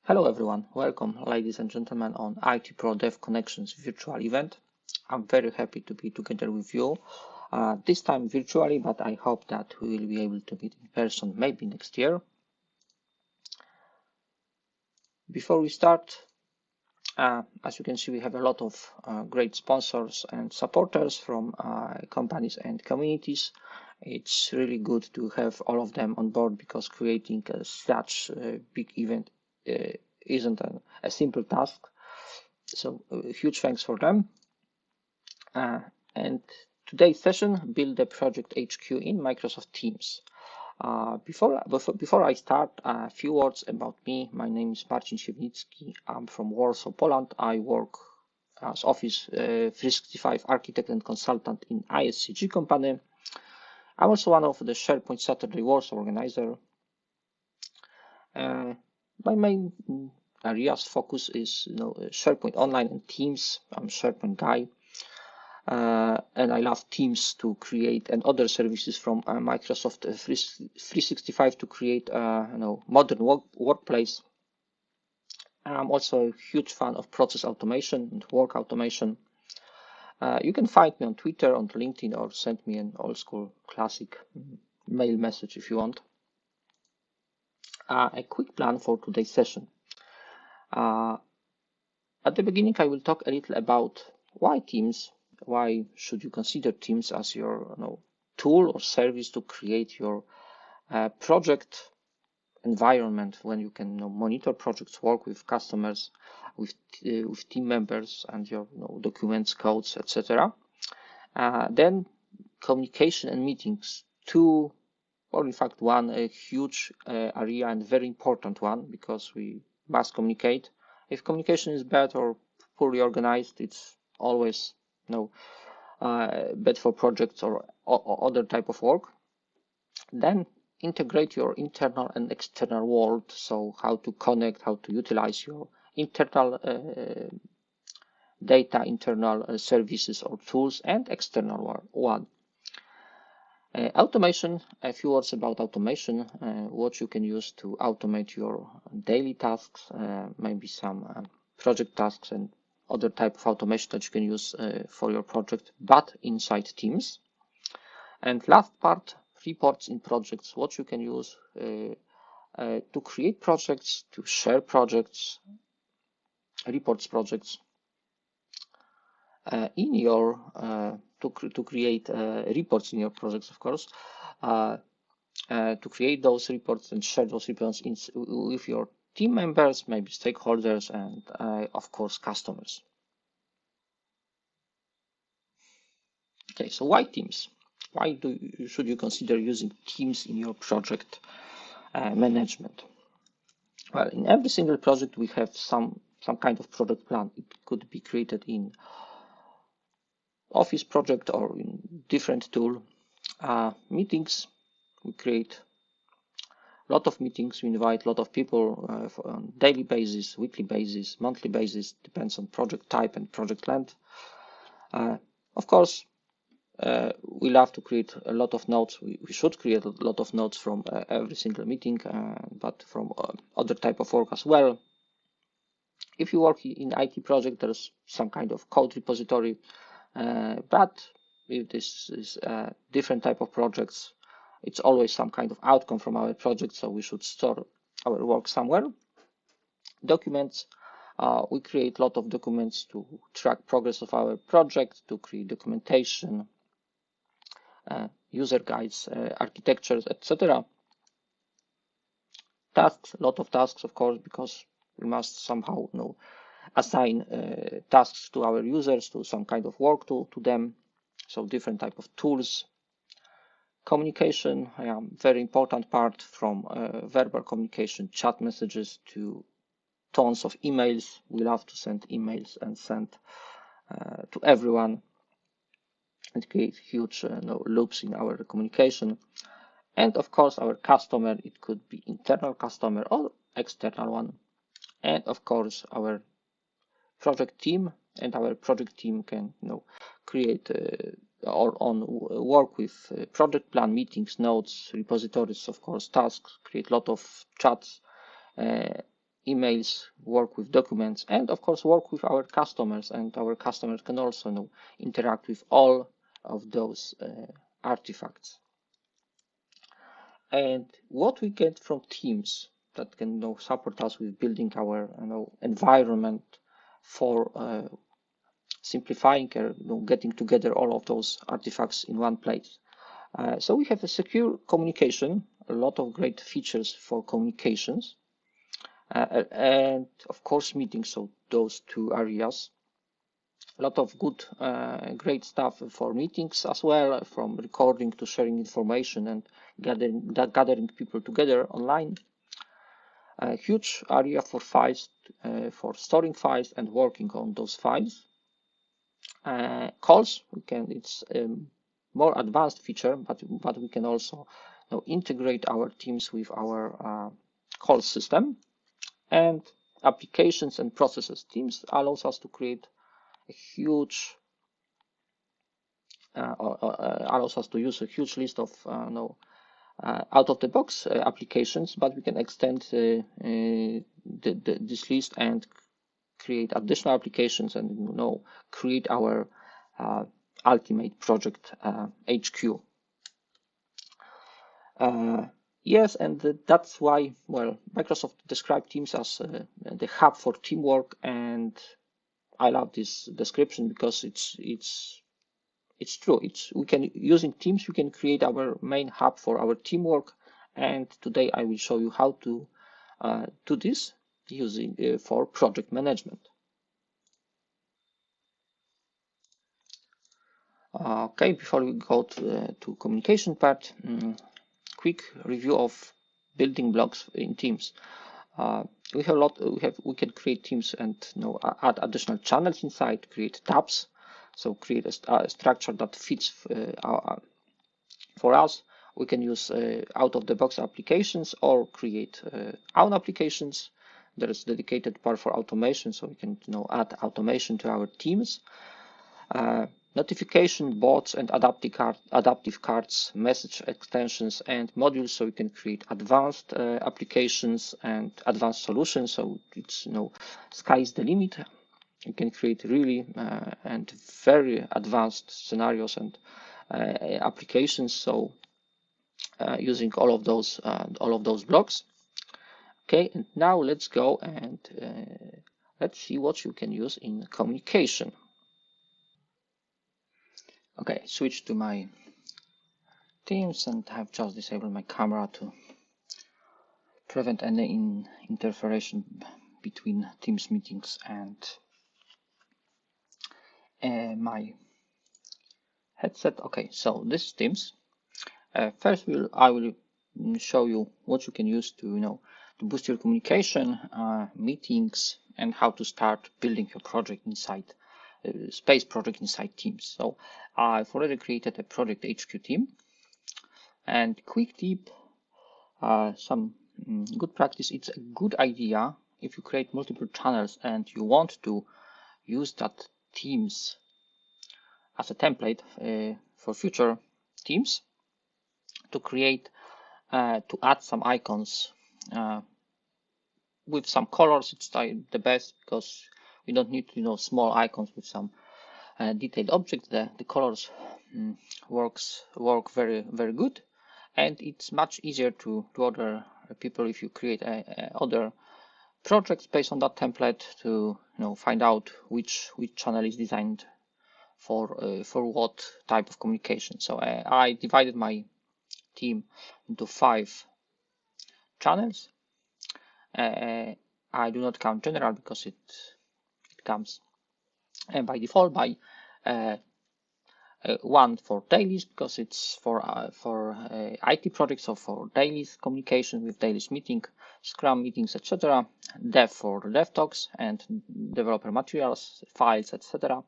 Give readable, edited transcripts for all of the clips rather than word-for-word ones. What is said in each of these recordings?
Hello everyone, welcome ladies and gentlemen on IT Pro Dev Connections virtual event. I'm very happy to be together with you, this time virtually, but I hope that we will be able to meet in person maybe next year. Before we start, as you can see, we have a lot of great sponsors and supporters from companies and communities. It's really good to have all of them on board because creating such a big event isn't a simple task. So huge thanks for them. And today's session, build a project HQ in Microsoft Teams. Before I start, a few words about me. My name is Marcin Siewnicki. I'm from Warsaw, Poland. I work as Office 365 architect and consultant in ISCG company. I'm also one of the SharePoint Saturday Warsaw organizer. My main areas focus is SharePoint Online and Teams. I'm a SharePoint guy. And I love Teams to create and other services from Microsoft 365 to create modern workplace. I'm also a huge fan of process automation and work automation. You can find me on Twitter, on LinkedIn, or send me an old school classic mail message if you want. A quick plan for today's session. At the beginning, I will talk a little about why Teams. Why should you consider Teams as your tool or service to create your project environment when you can monitor projects, work with customers, with team members, and your documents, codes, etc. Then communication and meetings, two, or in fact one, a huge area and very important one because we must communicate. If communication is bad or poorly organized, it's always bad for projects or other type of work. Then integrate your internal and external world. So how to connect, how to utilize your internal data, internal services or tools, and external one. Automation, a few words about automation, what you can use to automate your daily tasks, maybe some project tasks and other type of automation that you can use for your project, but inside Teams. And last part, reports in projects, what you can use to create projects, to share projects, reports projects in your to create reports in your projects, of course, to create those reports and share those reports with your team members, maybe stakeholders, and of course customers. Okay, so why Teams? Why should you consider using Teams in your project management? Well, in every single project we have some kind of project plan. It could be created in Office project or in different tool. Meetings, we create a lot of meetings. We invite a lot of people on daily basis, weekly basis, monthly basis, depends on project type and project length. Of course, we love to create a lot of notes. We should create a lot of notes from every single meeting, but from other type of work as well. If you work in IT project, there's some kind of code repository, but if this is a different type of projects, it's always some kind of outcome from our project, so we should store our work somewhere. Documents, we create a lot of documents to track progress of our project, to create documentation, user guides, architectures, etc. Tasks, a lot of tasks, of course, because we must somehow assign tasks to our users, to some kind of work to them. So different type of tools. Communication, very important part, from verbal communication, chat messages, to tons of emails. We love to send emails and send to everyone and create huge loops in our communication. And of course, our customer, it could be internal customer or external one. And of course, our project team, and our project team can create or work with project plan, meetings, notes, repositories, of course, tasks, create a lot of chats emails, work with documents, and of course work with our customers, and our customers can also interact with all of those artifacts. And what we get from teams that can support us with building our environment for simplifying getting together all of those artifacts in one place. So we have a secure communication, a lot of great features for communications, and of course meetings, so those two areas. A lot of good, great stuff for meetings as well, from recording to sharing information and gathering people together online. A huge area for files, for storing files and working on those files. Calls, it's a more advanced feature, but we can also integrate our teams with our call system. And applications and processes. Teams allows us to create a huge allows us to use a huge list of out-of-the-box applications, but we can extend this list and create additional applications and create our ultimate project HQ. Yes, and that's why, well, Microsoft described Teams as the hub for teamwork, and I love this description because it's true. We can, using Teams, we can create our main hub for our teamwork, and today I will show you how to do this using for project management. Okay, before we go to communication part, quick review of building blocks in Teams. We have a lot. We can create teams and add additional channels inside. Create tabs, so create a structure that fits for us. We can use out-of-the-box applications or create own applications. There is dedicated part for automation, so we can add automation to our teams. Notification bots and adaptive cards, message extensions and modules, so we can create advanced applications and advanced solutions. So it's sky's the limit. You can create really and very advanced scenarios and applications. So using all of those blocks. Okay, and now let's go and let's see what you can use in communication. Okay, switch to my Teams, and I've just disabled my camera to prevent any interference between Teams meetings and my headset. Okay, so this is Teams. First, I will show you what you can use to to boost your communication, meetings, and how to start building your project inside. Space project inside Teams. So I've already created a project HQ team, and quick tip, some good practice. It's a good idea if you create multiple channels and you want to use that Teams as a template for future teams, to create to add some icons with some colors. It's the best because we don't need small icons with some detailed objects. The colors work very, very good, and it's much easier to other people if you create other projects based on that template to find out which channel is designed for what type of communication. So I divided my team into 5 channels. I do not count general because it comes by default by one for dailies, because it's for IT projects, or for dailies communication with dailies meeting, Scrum meetings, etc. Dev for dev talks and developer materials, files, etc.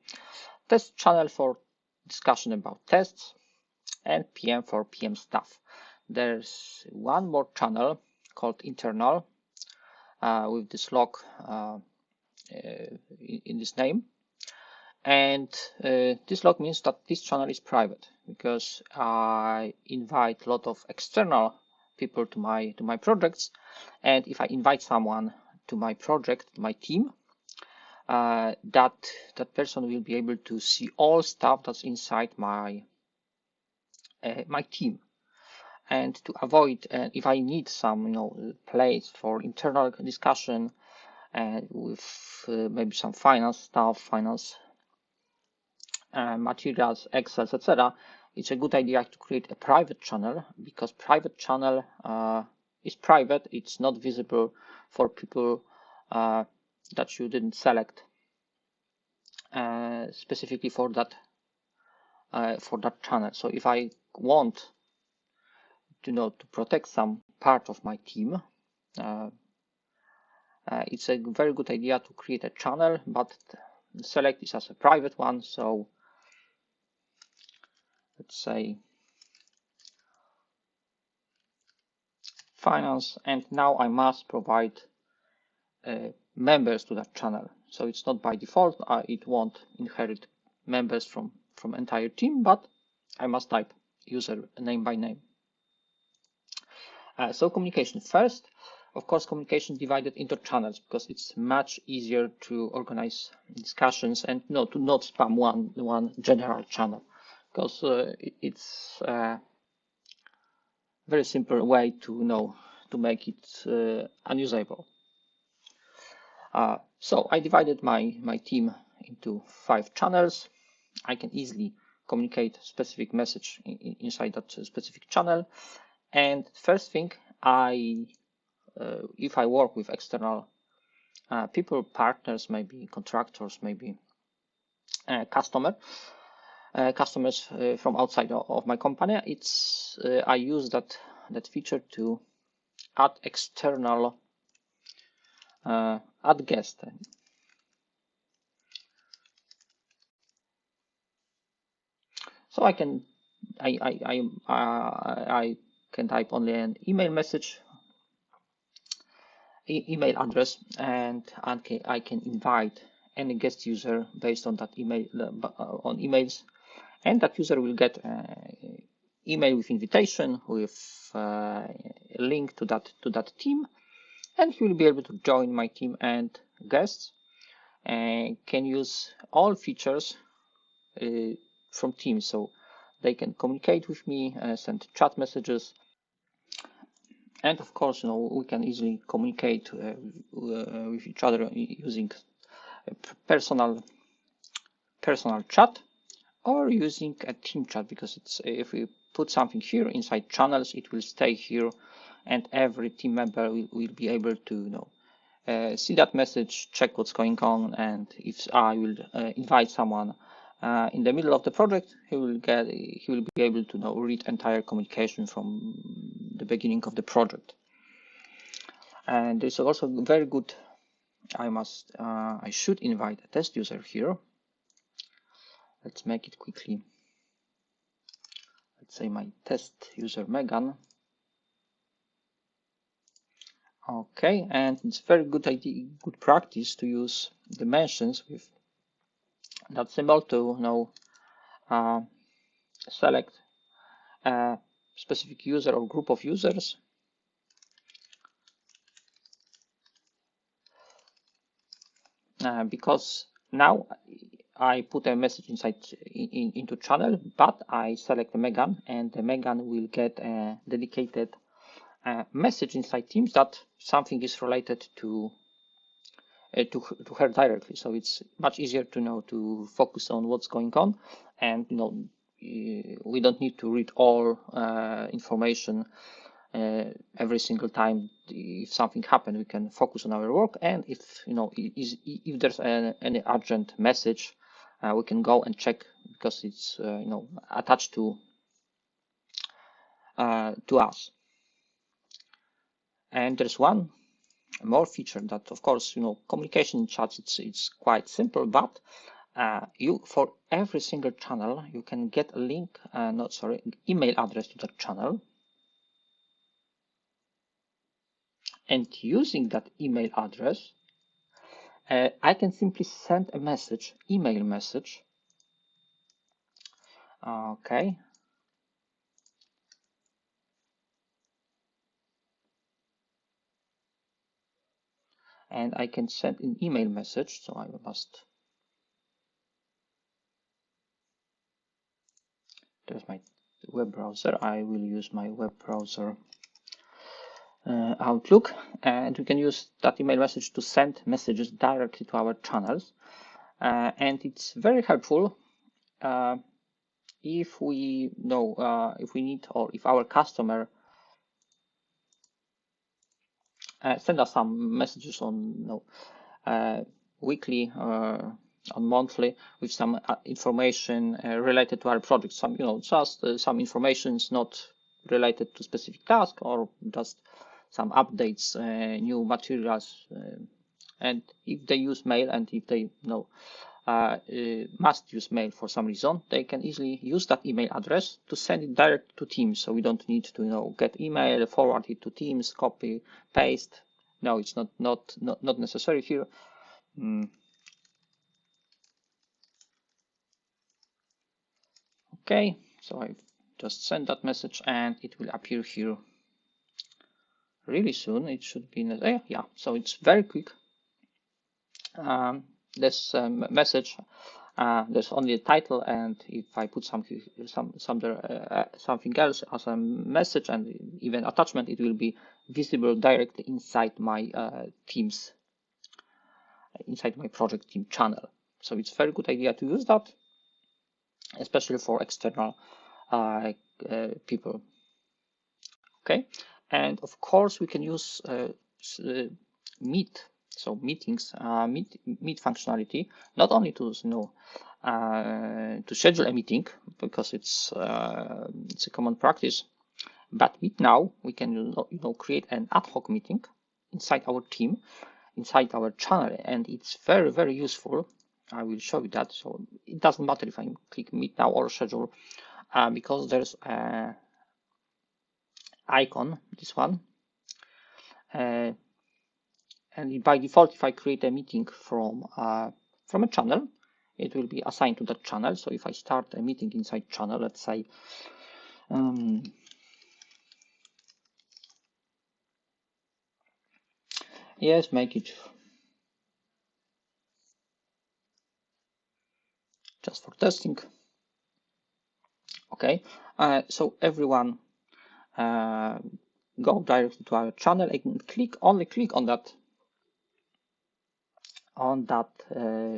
Test channel for discussion about tests, and PM for PM stuff. There's one more channel called internal with this log in this name, and this log means that this channel is private because I invite a lot of external people to my projects, and if I invite someone to my project, my team, that person will be able to see all stuff that's inside my team. And to avoid, if I need some place for internal discussion with maybe some finance stuff, finance materials, Excel, etc., it's a good idea to create a private channel, because private channel is private. It's not visible for people that you didn't select specifically for that channel. So if I want to protect some part of my team, it's a very good idea to create a channel, but select this as a private one. So let's say finance, and now I must provide members to that channel. So it's not by default, it won't inherit members from entire team, but I must type user name by name. So communication first. Of course, communication divided into channels, because it's much easier to organize discussions and to not spam one general channel, because it's a very simple way to make it unusable. So I divided my team into 5 channels. I can easily communicate specific message inside that specific channel. And first thing, if I work with external people, partners, maybe contractors, maybe customers from outside of my company, I use that feature to add external add guest. So I can type only an email message, email address, and I can invite any guest user based on that email on emails, and that user will get email with invitation with a link to that team, and he will be able to join my team, and guests can use all features from Teams. So they can communicate with me, send chat messages, and of course, we can easily communicate with each other using personal chat or using a team chat, because if we put something here inside channels, it will stay here, and every team member will be able to see that message, check what's going on, and if I will invite someone in the middle of the project, he will be able to read entire communication from the beginning of the project. And it's also very good. I should invite a test user here. Let's make it quickly. Let's say my test user Megan. Okay, and it's very good practice to use dimensions with that symbol to select a specific user or group of users. Because now I put a message into channel, but I select Megan, and the Megan will get a dedicated message inside Teams that something is related to her directly. So it's much easier to focus on what's going on, and we don't need to read all information every single time. If something happened, we can focus on our work, and if there's any urgent message, we can go and check, because it's attached to us. And there's one more feature that, of course, communication in chats, it's quite simple, but for every single channel you can get a link, email address to that channel, and using that email address I can simply send a message, email message. Okay. and I can send an email message. So I must, there's my web browser. I will use my web browser Outlook, and we can use that email message to send messages directly to our channels. And it's very helpful if we know if we need, or if our customer send us some messages on weekly on monthly with some information related to our project, some just some information is not related to specific task, or just some updates, new materials, and if they use mail, and if they must use mail for some reason, they can easily use that email address to send it direct to Teams. So we don't need to get email, forward it to Teams, copy, paste. No, it's not necessary here. Okay, so I've just sent that message, and it will appear here really soon. It should be yeah. So it's very quick. This message, there's only a title, and if I put something else as a message and even attachment, it will be visible directly inside my Teams, inside my project team channel. So it's a very good idea to use that, especially for external people. Okay, and of course we can use Meet. So meetings, Meet functionality, not only to to schedule a meeting, because it's a common practice, but Meet now we can create an ad hoc meeting inside our team, inside our channel, and it's very useful. I will show you that. So it doesn't matter if I click Meet now or schedule, because there's a icon, this one. And by default, if I create a meeting from a channel, it will be assigned to that channel. So if I start a meeting inside channel, let's say yes, make it just for testing. Okay, so everyone go directly to our channel. I can only click on that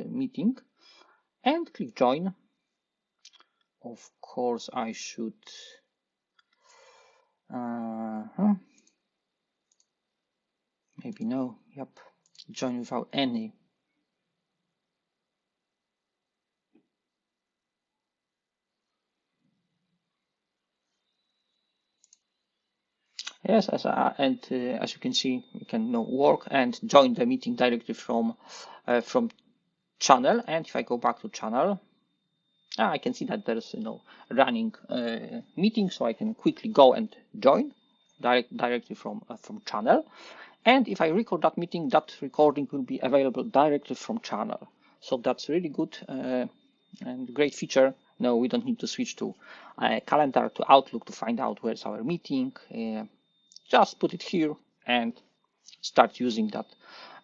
meeting and click join. Of course, I should maybe no. Yep, join without any. Yes, as you can see, you can work and join the meeting directly from channel. And if I go back to channel, I can see that there's running meeting, so I can quickly go and join directly from channel. And if I record that meeting, that recording will be available directly from channel. So that's really good and great feature. No, we don't need to switch to calendar, to Outlook to find out where's our meeting. Just put it here and start using that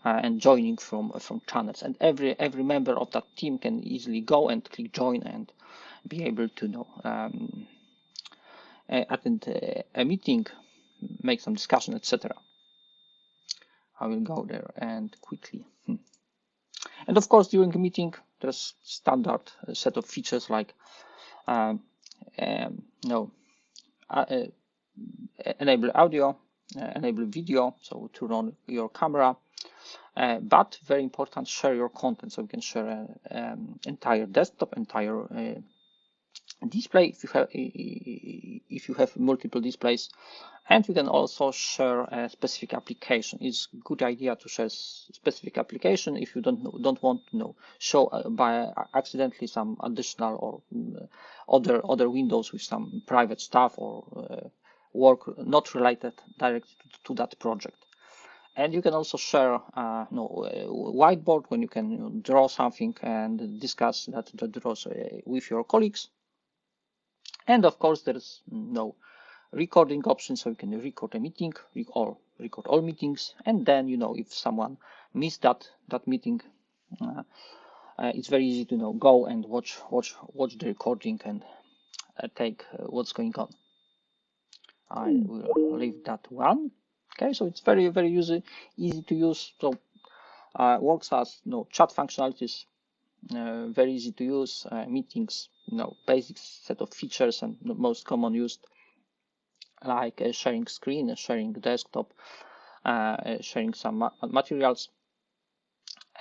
and joining from channels. And every member of that team can easily go and click join and be able to attend a meeting, make some discussion, etc. I will go there and quickly. And of course, during a meeting, there's standard set of features like enable audio, enable video, so turn on your camera, but very important, share your content. So you can share entire desktop, entire display if you have multiple displays, and you can also share a specific application. It's a good idea to share specific application if you don't want to show by accidentally some additional or other windows with some private stuff or work not related directly to that project. And you can also share a whiteboard when you can draw something and discuss that draws with your colleagues. And of course, there's no recording option, so you can record a meeting or record all meetings. And then, if someone miss that meeting, it's very easy to go and watch the recording and take what's going on. I will leave that one. Okay, so it's very easy to use. So works as chat functionalities, very easy to use. Meetings, basic set of features and the most common used, like sharing screen, sharing desktop, sharing some materials,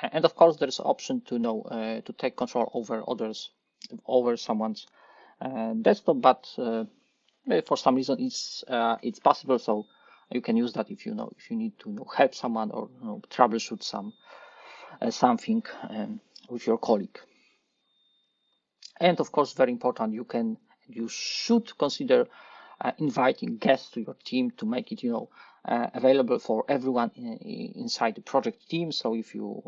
and of course there's option to to take control over someone's desktop, but for some reason it's possible. So you can use that if you need to help someone or troubleshoot something with your colleague. And of course, very important, you should consider inviting guests to your team to make it available for everyone inside the project team. So if you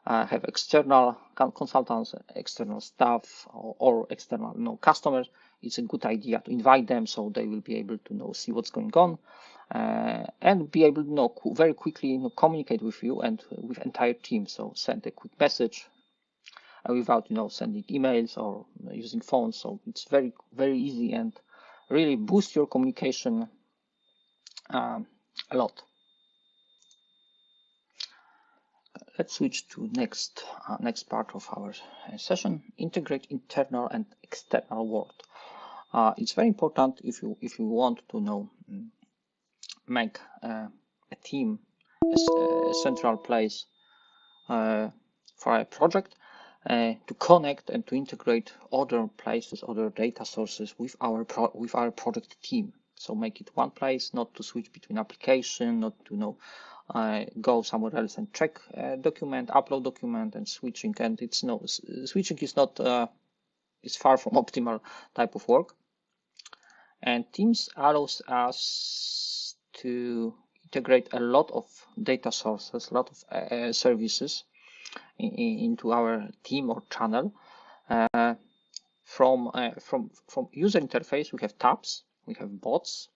have external consultants, external staff, or external customers, it's a good idea to invite them so they will be able to see what's going on and be able to very quickly communicate with you and with entire team. So send a quick message without sending emails or using phones. So it's very easy and really boost your communication a lot. Let's switch to next part of our session. Integrate internal and external world. It's very important if you want to make a team a central place for a project, to connect and to integrate other places, other data sources with our project team. So make it one place, not to switch between application, not to go somewhere else and check document, upload document, and switching. And it's switching is not is far from optimal type of work. And Teams allows us to integrate a lot of data sources, a lot of services into our team or channel. From user interface, we have tabs, we have bots,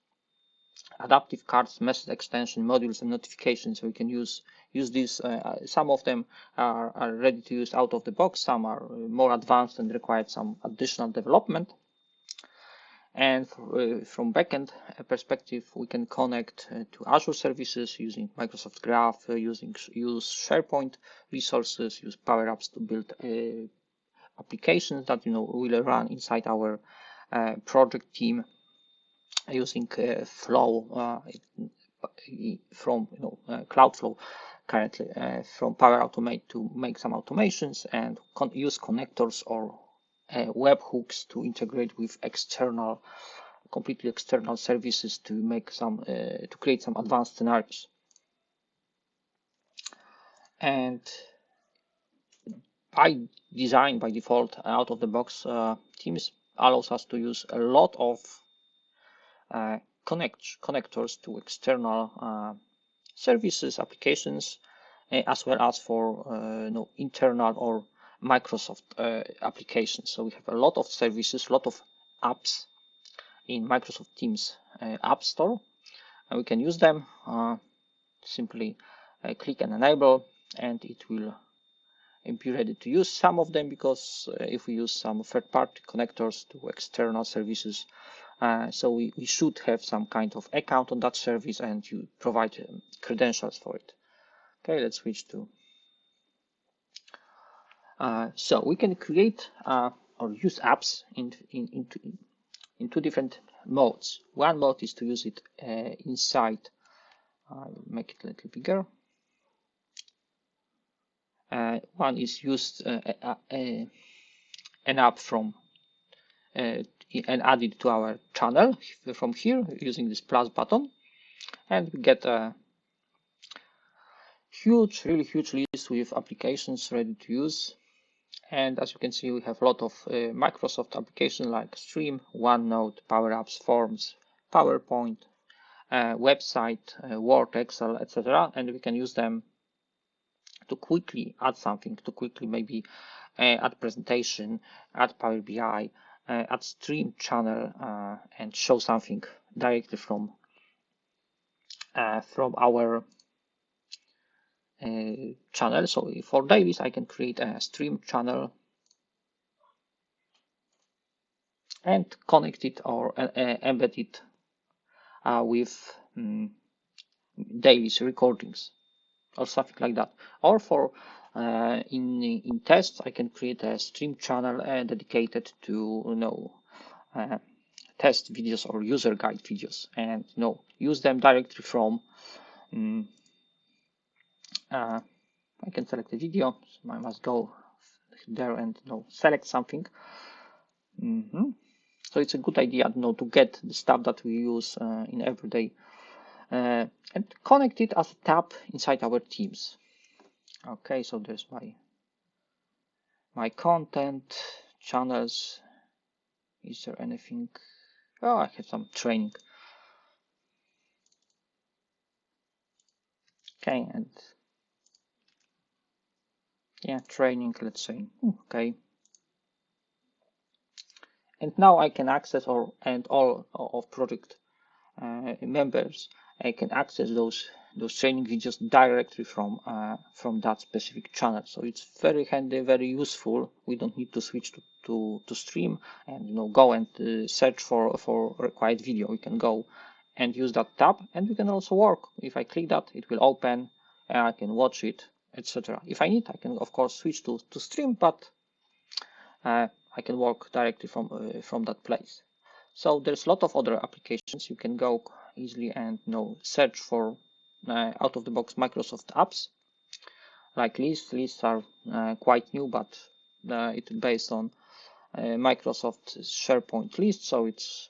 adaptive cards, message extension, modules, and notifications. So we can use these. Some of them are ready to use out of the box. Some are more advanced and require some additional development. And from backend perspective, we can connect to Azure services using Microsoft Graph, use SharePoint resources, use PowerApps to build applications that will run inside our project team, using Flow from Cloudflow currently from Power Automate to make some automations, and use connectors or webhooks to integrate with completely external services to make to create some advanced scenarios. And by design, by default, out of the box, Teams allows us to use a lot of connectors to external services, applications, as well as for internal or Microsoft applications. So we have a lot of services, a lot of apps in Microsoft Teams App Store, and we can use them. Simply click and enable, and it will be ready to use. Some of them, because if we use some third-party connectors to external services, so we should have some kind of account on that service, and you provide credentials for it. Okay, let's switch to. So we can create or use apps in two different modes. One mode is to use it inside. I'll make it a little bigger. One is used an app from and add it to our channel from here using this plus button, and we get a really huge list with applications ready to use. And as you can see, we have a lot of Microsoft applications like Stream, OneNote, PowerApps, Forms, PowerPoint, website, Word, Excel, etc. And we can use them to quickly add something, to quickly maybe add presentation, add Power BI, add Stream channel, and show something directly from our channel. So for dailies, I can create a stream channel and connect it or embed it with dailies recordings or something like that. Or for in tests, I can create a stream channel dedicated to test videos or user guide videos, and use them directly from. I can select a video. So I must go there and select something. So it's a good idea to get the stuff that we use in everyday and connect it as a tab inside our Teams. Okay, so there's my content channels. Is there anything? Oh, I have some training. Okay, and yeah, training, let's say. Okay. And now I can access and all of project members. I can access those training videos directly from that specific channel. So it's very handy, very useful. We don't need to switch to stream and go and search for required video. We can go and use that tab, and we can also work. If I click that, it will open, and I can watch it, etc. If I need, I can of course switch to stream, but I can work directly from that place. So there's a lot of other applications. You can go easily and search for out-of-the-box Microsoft apps like lists. Lists are quite new, but it's based on Microsoft SharePoint list. So it's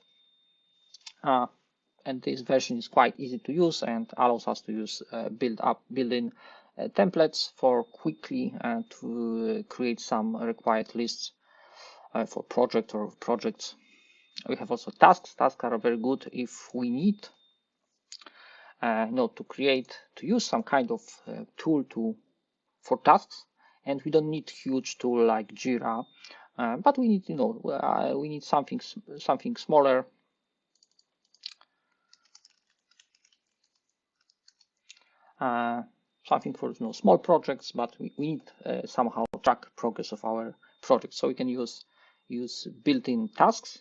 and this version is quite easy to use and allows us to use built-in templates for quickly to create some required lists for project or projects. We have also tasks. Tasks are very good if we need to use some kind of tool for tasks, and we don't need huge tool like Jira, but we need we need something smaller. Something for small projects, but we need somehow track progress of our project. So we can use built-in tasks,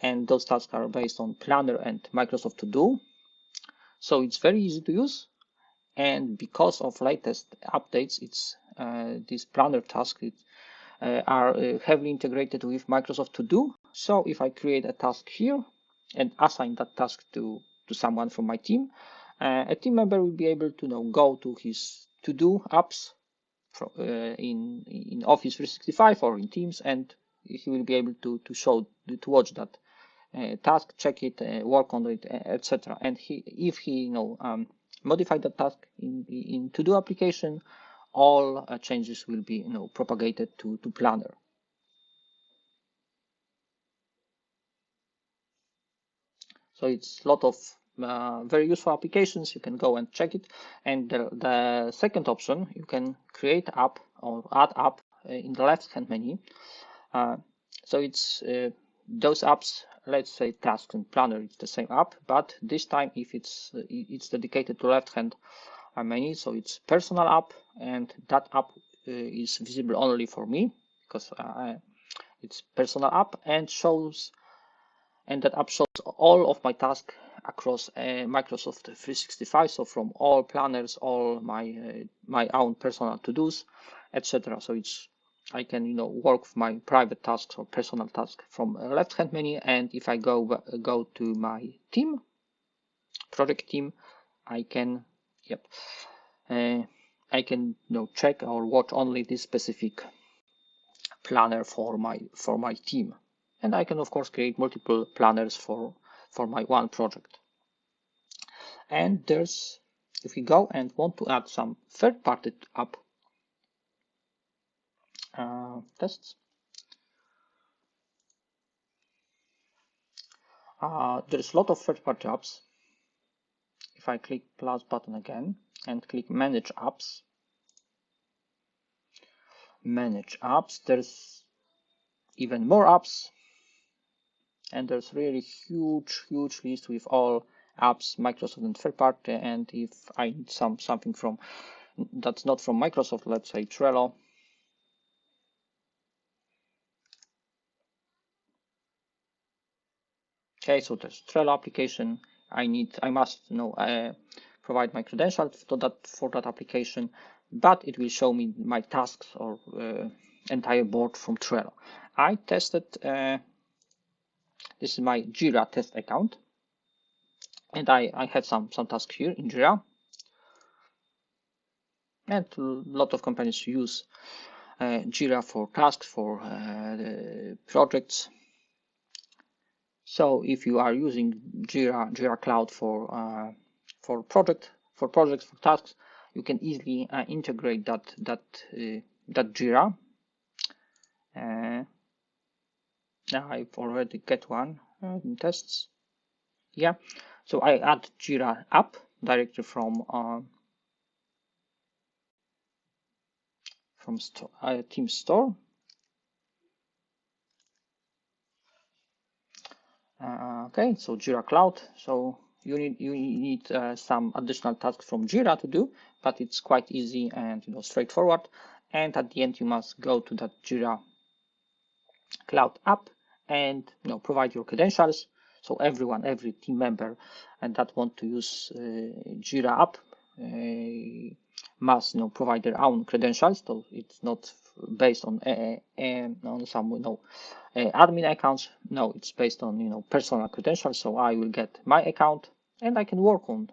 and those tasks are based on Planner and Microsoft To Do. So it's very easy to use, and because of latest updates, it's these Planner tasks are heavily integrated with Microsoft To Do. So if I create a task here and assign that task to someone from my team, a team member will be able to go to his to-do apps in Office 365 or in Teams, and he will be able to watch that task, check it, work on it, etc. And if he modify the task in to-do application, all changes will be propagated to Planner. So it's a lot of very useful applications. You can go and check it. And the second option, you can create app or add app in the left-hand menu. So it's those apps. Let's say Task and Planner, it's the same app, but this time if it's dedicated to left-hand menu, so it's personal app, and that app is visible only for me because it's personal app, and that app shows all of my tasks across Microsoft 365. So from all planners, all my own personal to-dos, etc. So I can work with my private tasks or personal tasks from a left-hand menu, and if I go to my team, project team, I can check or watch only this specific planner for my team, and I can of course create multiple planners for my one project. And if we go and want to add some third-party app tests, there's a lot of third-party apps. If I click plus button again and click manage apps, there's even more apps, and there's really huge list with all apps Microsoft and third party. And if I need something from that's not from Microsoft, let's say Trello. Okay, so there's Trello application. I must provide my credentials for that application, but it will show me my tasks or entire board from Trello. I tested. This is my Jira test account, and I have some tasks here in Jira, and a lot of companies use Jira for tasks, for projects. So if you are using Jira Cloud for projects, for tasks, you can easily integrate that Jira. Now I've already get one in tests. Yeah, so I add Jira app directly from Team Store. Okay, so Jira Cloud. So you need some additional tasks from Jira to do, but it's quite easy and straightforward. And at the end, you must go to that Jira Cloud app and provide your credentials. So every team member and that want to use Jira app must provide their own credentials. So it's not based on some admin accounts. No, it's based on personal credentials. So I will get my account and I can work on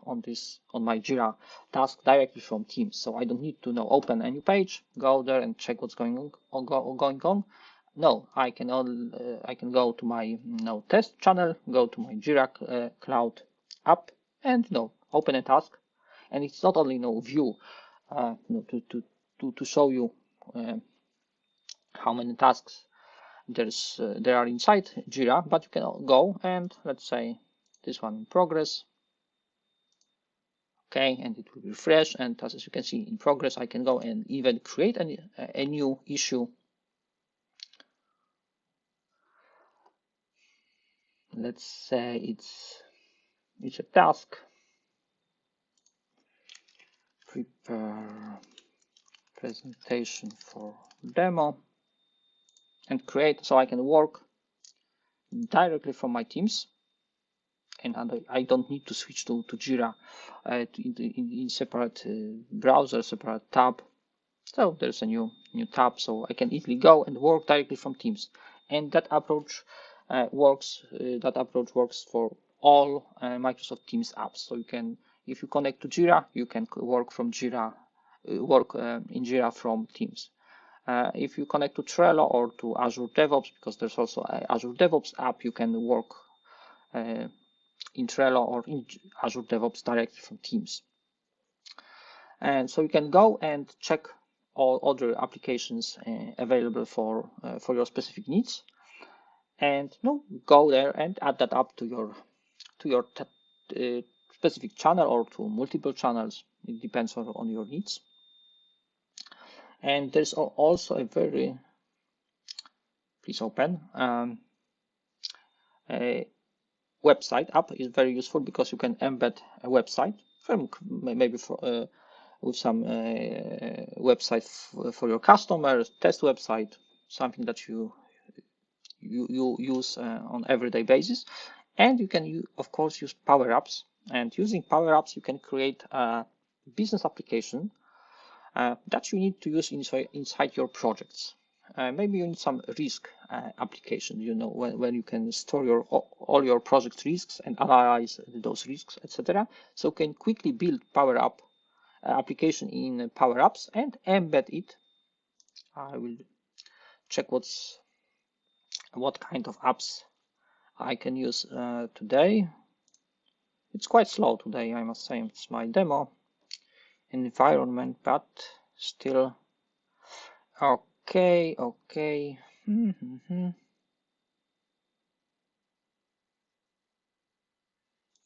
my Jira task directly from Teams. So I don't need to open a new page, go there and check what's going on. No, I can go to my test channel, go to my Jira Cloud app, and open a task. And it's not only view to show you how many tasks there are inside Jira, but you can go and let's say this one in progress. Okay, and it will refresh, and as you can see in progress, I can go and even create a new issue. Let's say it's a task. Prepare presentation for demo and create, so I can work directly from my Teams, and I don't need to switch to Jira in separate browser, separate tab. So there's a new tab, so I can easily go and work directly from Teams, and that approach works. That approach works for all Microsoft Teams apps. So you can, if you connect to Jira, you can work from Jira, in Jira from Teams. If you connect to Trello or to Azure DevOps, because there's also an Azure DevOps app, you can work in Trello or in Azure DevOps directly from Teams. And so you can go and check all other applications available for your specific needs, and go there and add that up to your specific channel or to multiple channels. It depends on your needs. And there's also a please open a website app is very useful because you can embed a website from maybe with some website for your customers, test website, something that you use on everyday basis. And you can of course use PowerApps, and using PowerApps you can create a business application that you need to use inside your projects. Maybe you need some risk application, when you can store all your project risks and analyze those risks, etc. So you can quickly build PowerApp application in PowerApps and embed it. I will check what kind of apps I can use today. It's quite slow today, I must say. It's my demo environment, but still okay.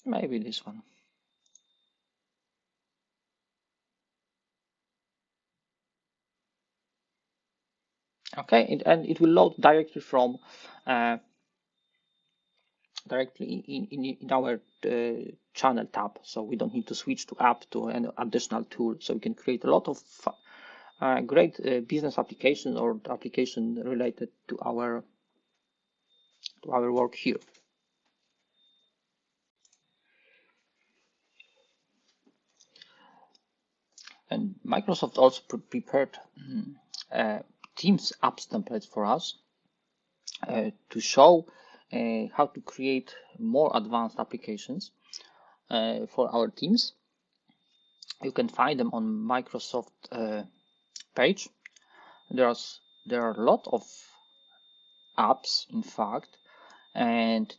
Maybe this one. Okay, and it will load directly from directly in our channel tab, so we don't need to switch to app to an additional tool. So we can create a lot of great business applications or application related to our work here. And Microsoft also prepared Teams apps templates for us to show how to create more advanced applications for our teams. You can find them on Microsoft page. There are a lot of apps, in fact, and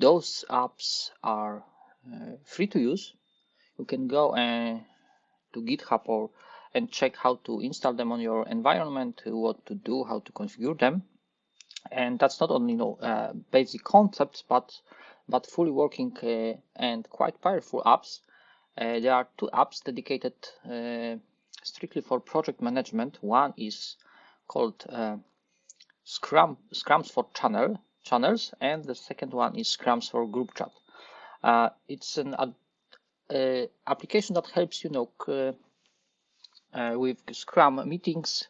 those apps are free to use. You can go to GitHub and check how to install them on your environment, what to do, how to configure them. And that's not only basic concepts, but fully working and quite powerful apps. There are two apps dedicated strictly for project management. One is called Scrums for channels, and the second one is Scrums for group chat. It's an application that helps with Scrum meetings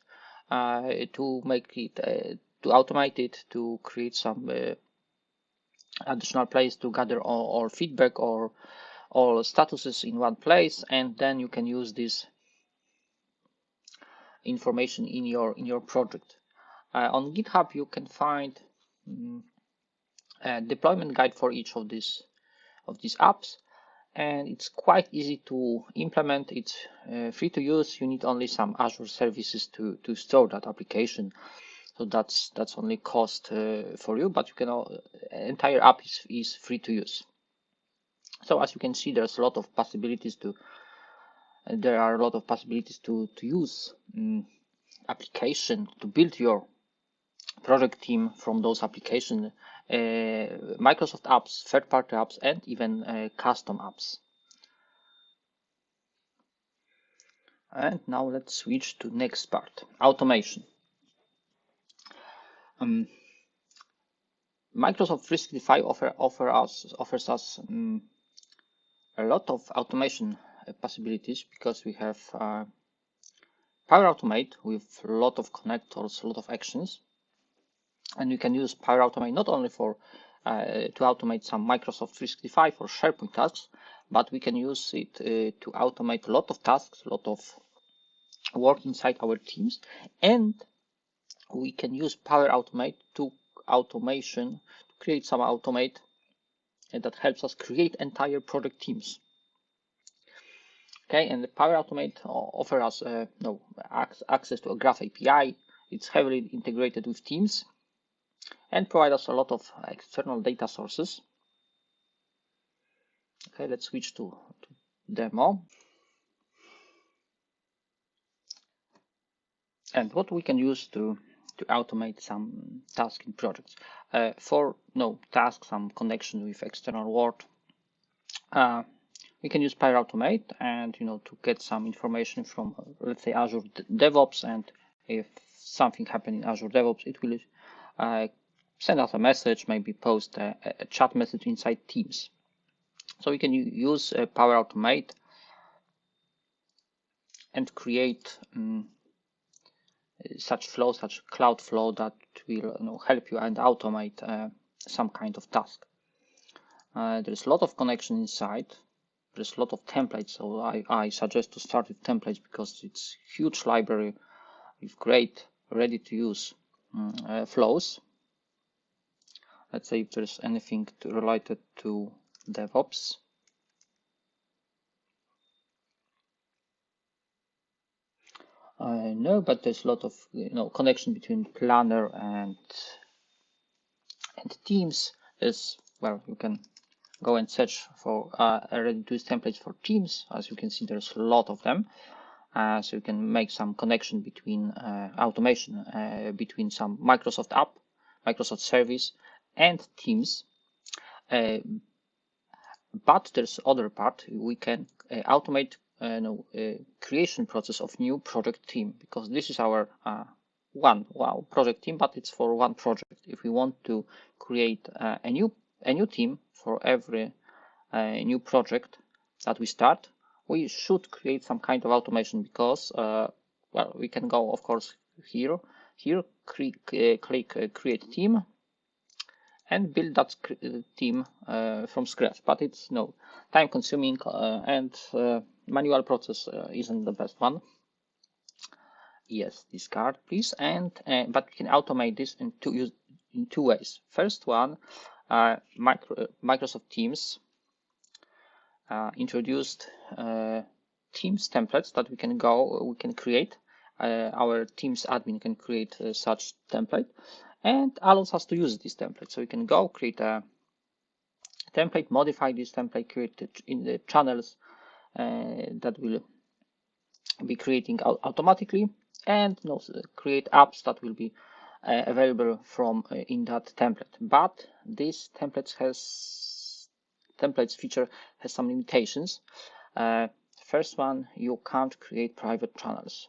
to make it to automate it, to create some additional place to gather all feedback or all statuses in one place, and then you can use this information in your project. On GitHub you can find a deployment guide for each of these apps, and it's quite easy to implement. It's free to use. You need only some Azure services to store that application, so that's only cost for you, but you can entire app is free to use. So as you can see, there are a lot of possibilities to use application to build your project team from those applications, Microsoft apps, third-party apps, and even custom apps. And now let's switch to next part, automation. Microsoft 365 offers us a lot of automation possibilities, because we have Power Automate with a lot of connectors, a lot of actions, and you can use Power Automate not only for to automate some Microsoft 365 or SharePoint tasks, but we can use it to automate a lot of tasks, a lot of work inside our teams, and we can use Power Automate to create some automate that helps us create entire project teams. Okay, and the Power Automate offers us access to a Graph API. It's heavily integrated with Teams and provides us a lot of external data sources. Okay, let's switch to demo. And what we can use to automate some tasks in projects. For tasks, some connection with external world, we can use Power Automate and to get some information from, let's say, Azure DevOps, and if something happens in Azure DevOps, it will send us a message, maybe post a chat message inside Teams. So we can use Power Automate and create such cloud flow that will help you and automate some kind of task. There's a lot of connection inside. There's a lot of templates, so I suggest to start with templates, because it's huge library with great ready to use flows. Let's say if there's anything related to DevOps. No, but there's a lot of connection between Planner and Teams. You can go and search for ready-to-use templates for Teams. As you can see, there's a lot of them. So you can make some connection between automation between some Microsoft app, Microsoft service, and Teams. But there's other part. We can automate creation process of new project team, because this is our one project team, but it's for one project. If we want to create a new a new team for every new project that we start, we should create some kind of automation, because well, we can go, of course, here click create team and build that team from scratch, but it's time consuming, and manual process isn't the best one. Yes, discard please. And but we can automate this in two ways. First one, Microsoft Teams introduced Teams templates that we can create. Our Teams admin can create such template and allows us to use this template. So we can go create a template, modify this template, create it in the channels that will be creating automatically, and create apps that will be available from in that template. But this templates feature has some limitations. First one, you can't create private channels,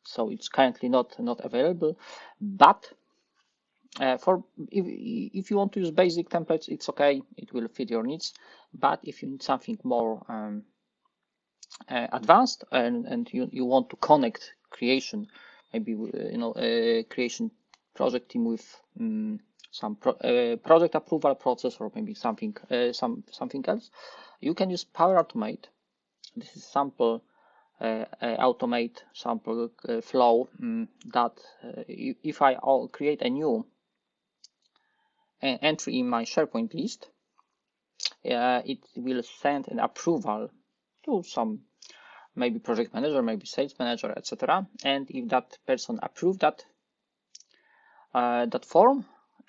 so it's currently not available. But if you want to use basic templates, it's okay, it will fit your needs. But if you need something more advanced, and you want to connect creation, maybe creation project team with some project approval process, or maybe something else, you can use PowerAutomate. This is sample automate sample flow that if I create a new entry in my SharePoint list, it will send an approval to some, maybe project manager, maybe sales manager, etc. And if that person approved that form,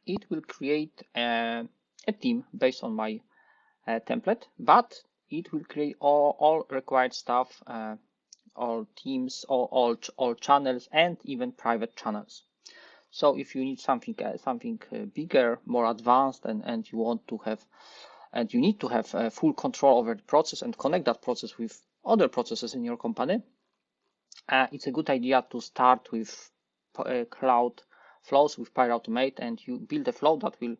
it will create a team based on my template, but it will create all required stuff, all teams, all channels, and even private channels. So if you need something bigger, more advanced, and you want to have, and you need to have full control over the process and connect that process with other processes in your company, it's a good idea to start with cloud flows with PowerAutomate, and you build a flow that will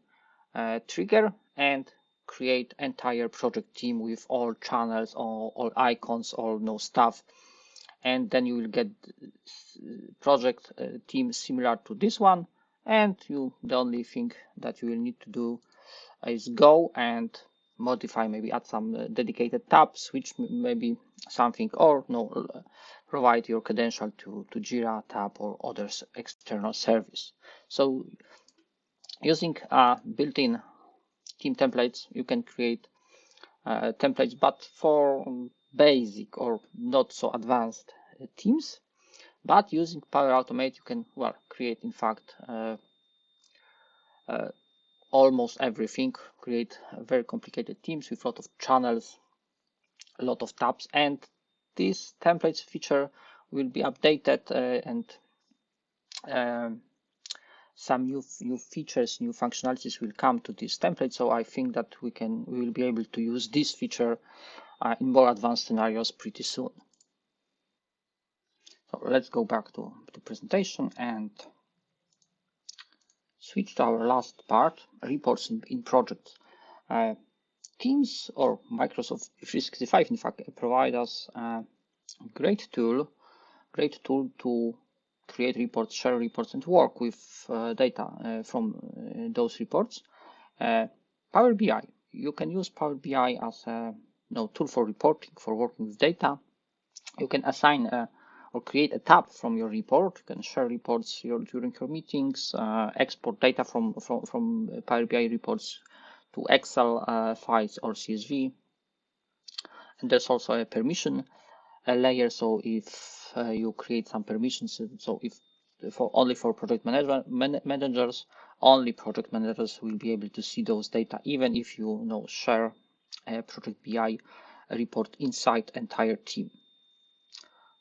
trigger and create entire project team with all channels, all icons, all stuff, and then you will get project team similar to this one. And the only thing that you will need to do is go and modify, maybe add some dedicated tabs, switch maybe something, or provide your credential to Jira tab or other external service. So using built-in team templates, you can create templates, but for basic or not so advanced teams. But using PowerAutomate, you can create, in fact, almost everything. Create very complicated teams with a lot of channels, a lot of tabs, and this templates feature will be updated, and some new features, new functionalities will come to this template. So I think that we will be able to use this feature in more advanced scenarios pretty soon. So let's go back to the presentation and switch to our last part, reports in projects. Teams or Microsoft 365, in fact, provide us a great tool to create reports, share reports, and work with data from those reports. Power BI. You can use Power BI as a tool for reporting, for working with data. You can assign or create a tab from your report. You can share reports during your meetings, export data from Power BI reports to Excel files or CSV. And there's also a permission layer. So if you create some permissions, so if only for project managers, only project managers will be able to see those data, even if you share a project BI report inside entire team.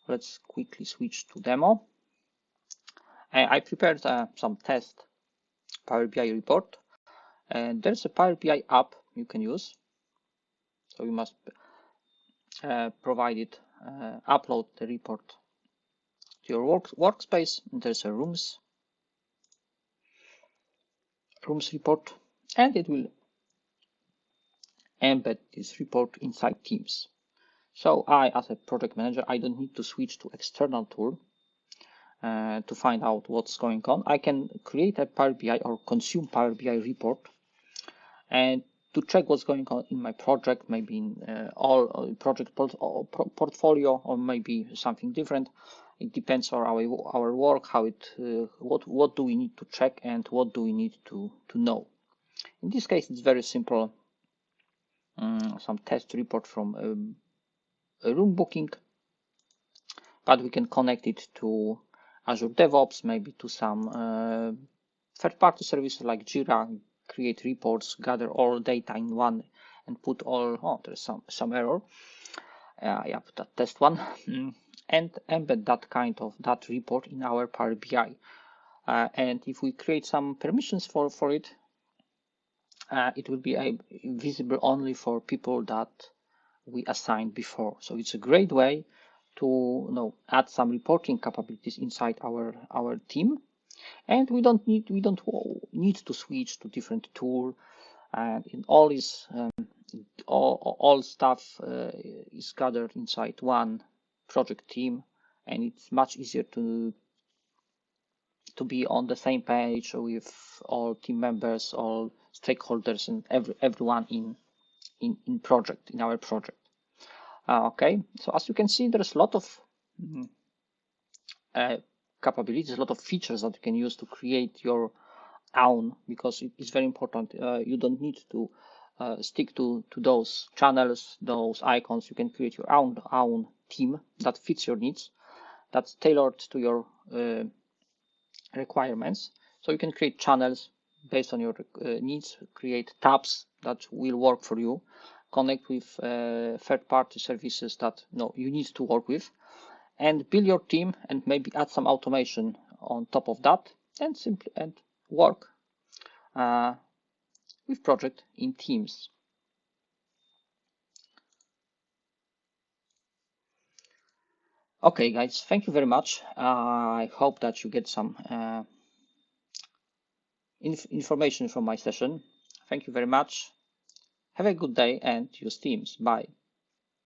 Let's quickly switch to demo. I prepared some test Power BI report, and there's a Power BI app you can use. So you must provide it, upload the report to your workspace. There's a rooms report, and it will embed this report inside Teams. So I, as a project manager, I don't need to switch to external tool to find out what's going on. I can create a Power BI or consume Power BI report and to check what's going on in my project, maybe in all project portfolio, or maybe something different. It depends on our work, how it, what do we need to check and what do we need to know. In this case, it's very simple. Some test report from a room booking, but we can connect it to Azure DevOps, maybe to some third-party services like Jira, create reports, gather all data in one, and put all. Oh, there's some error. Yeah, put that test one, and embed that report in our Power BI. And if we create some permissions for it, it will be visible only for people that we assigned before. So it's a great way to add some reporting capabilities inside our team, and we don't need to switch to different tool, and in all is all stuff is gathered inside one project team, and it's much easier to be on the same page with all team members, all stakeholders, and everyone in our project. Okay, so as you can see, there's a lot of capabilities, a lot of features that you can use to create your own, because it's very important. You don't need to stick to those channels, those icons. You can create your own theme that fits your needs, that's tailored to your requirements. So you can create channels based on your needs, create tabs that will work for you, connect with third-party services that you need to work with, and build your team, and maybe add some automation on top of that, and simply work with project in Teams. Okay, guys, thank you very much. I hope that you get some information from my session. Thank you very much. Have a good day and use Teams. Bye.